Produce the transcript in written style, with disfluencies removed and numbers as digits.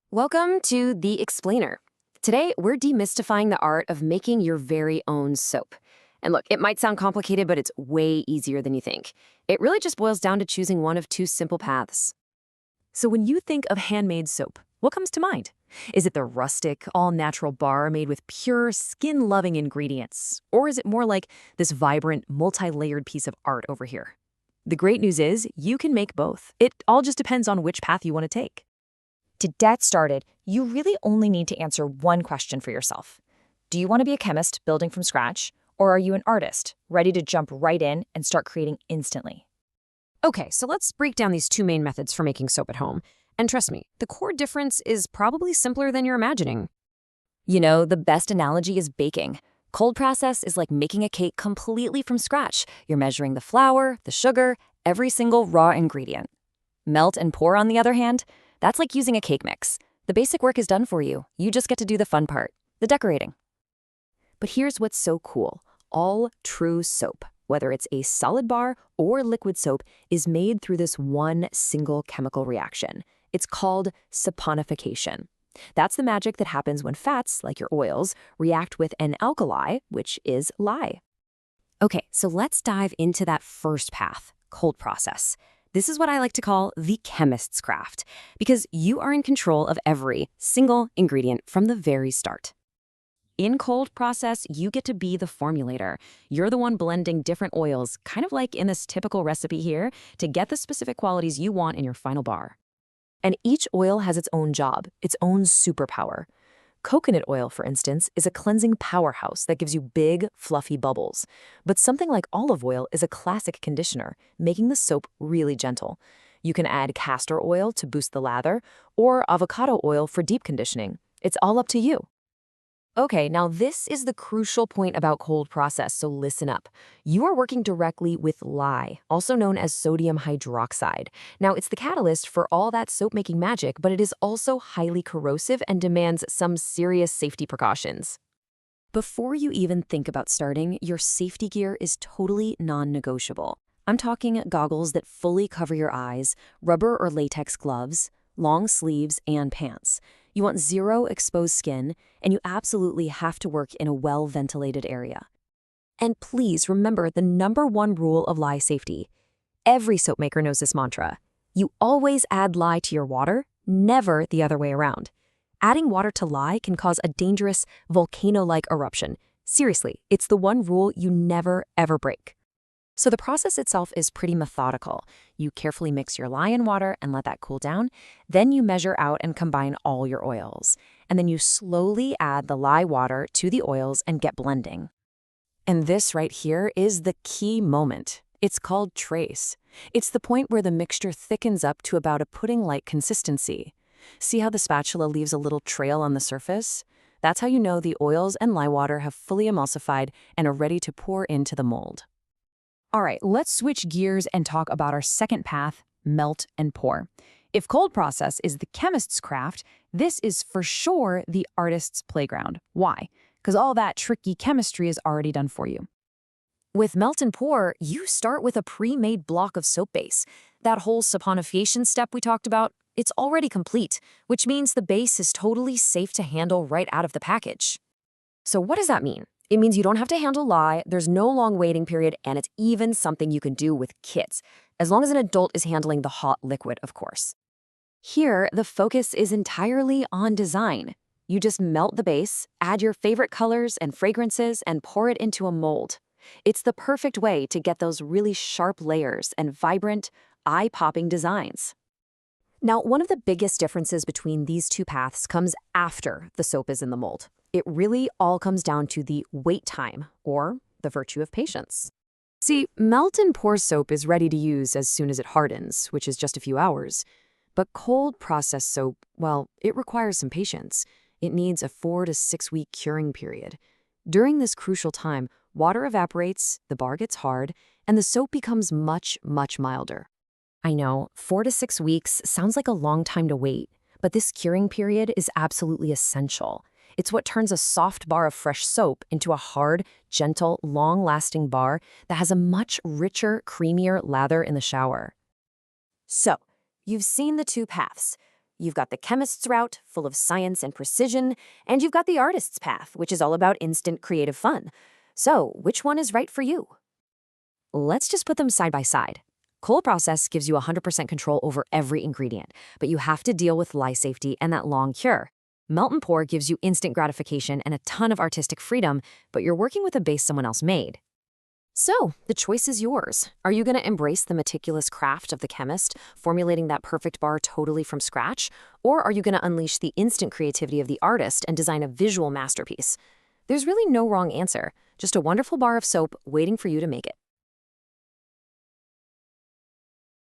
Welcome to The Explainer. Today, we're demystifying the art of making your very own soap. And look, it might sound complicated, but it's way easier than you think. It really just boils down to choosing one of two simple paths. So when you think of handmade soap, what comes to mind? Is it the rustic, all-natural bar made with pure, skin-loving ingredients? Or is it more like this vibrant, multi-layered piece of art over here? The great news is you can make both. It all just depends on which path you want to take. To get started, you really only need to answer one question for yourself. Do you want to be a chemist building from scratch, or are you an artist, ready to jump right in and start creating instantly? Okay, so let's break down these two main methods for making soap at home. And trust me, the core difference is probably simpler than you're imagining. You know, the best analogy is baking. Cold process is like making a cake completely from scratch. You're measuring the flour, the sugar, every single raw ingredient. Melt and pour, on the other hand, that's like using a cake mix. The basic work is done for you. You just get to do the fun part, the decorating. But here's what's so cool. All true soap, whether it's a solid bar or liquid soap, is made through this one single chemical reaction. It's called saponification. That's the magic that happens when fats, like your oils, react with an alkali, which is lye. Okay, so let's dive into that first path, cold process. This is what I like to call the chemist's craft, because you are in control of every single ingredient from the very start. In cold process, you get to be the formulator. You're the one blending different oils, kind of like in this typical recipe here, to get the specific qualities you want in your final bar. And each oil has its own job, its own superpower. Coconut oil, for instance, is a cleansing powerhouse that gives you big, fluffy bubbles. But something like olive oil is a classic conditioner, making the soap really gentle. You can add castor oil to boost the lather, or avocado oil for deep conditioning. It's all up to you. Okay, now this is the crucial point about cold process, so listen up. You are working directly with lye, also known as sodium hydroxide. Now, it's the catalyst for all that soap-making magic, but it is also highly corrosive and demands some serious safety precautions. Before you even think about starting, your safety gear is totally non-negotiable. I'm talking goggles that fully cover your eyes, rubber or latex gloves, long sleeves, and pants. You want zero exposed skin, and you absolutely have to work in a well-ventilated area. And please remember the #1 rule of lye safety. Every soap maker knows this mantra. You always add lye to your water, never the other way around. Adding water to lye can cause a dangerous volcano-like eruption. Seriously, it's the one rule you never, ever break. So the process itself is pretty methodical. You carefully mix your lye in water and let that cool down. Then you measure out and combine all your oils. And then you slowly add the lye water to the oils and get blending. And this right here is the key moment. It's called trace. It's the point where the mixture thickens up to about a pudding-like consistency. See how the spatula leaves a little trail on the surface? That's how you know the oils and lye water have fully emulsified and are ready to pour into the mold. All right, let's switch gears and talk about our second path, melt and pour. If cold process is the chemist's craft, this is for sure the artist's playground. Why? Because all that tricky chemistry is already done for you. With melt and pour, you start with a pre-made block of soap base. That whole saponification step we talked about, it's already complete, which means the base is totally safe to handle right out of the package. So what does that mean? It means you don't have to handle lye, there's no long waiting period, and it's even something you can do with kids, as long as an adult is handling the hot liquid, of course. Here, the focus is entirely on design. You just melt the base, add your favorite colors and fragrances, and pour it into a mold. It's the perfect way to get those really sharp layers and vibrant, eye-popping designs. Now, one of the biggest differences between these two paths comes after the soap is in the mold. It really all comes down to the wait time, or the virtue of patience. See, melt and pour soap is ready to use as soon as it hardens, which is just a few hours. But cold process soap, well, it requires some patience. It needs a 4 to 6 week curing period. During this crucial time, water evaporates, the bar gets hard, and the soap becomes much, much milder. I know, 4 to 6 weeks sounds like a long time to wait, but this curing period is absolutely essential. It's what turns a soft bar of fresh soap into a hard, gentle, long-lasting bar that has a much richer, creamier lather in the shower. So, you've seen the two paths. You've got the chemist's route, full of science and precision, and you've got the artist's path, which is all about instant creative fun. So, which one is right for you? Let's just put them side by side. Cold process gives you 100% control over every ingredient, but you have to deal with lye safety and that long cure. Melt and pour gives you instant gratification and a ton of artistic freedom, but you're working with a base someone else made. So, the choice is yours. Are you going to embrace the meticulous craft of the chemist, formulating that perfect bar totally from scratch? Or are you going to unleash the instant creativity of the artist and design a visual masterpiece? There's really no wrong answer, just a wonderful bar of soap waiting for you to make it.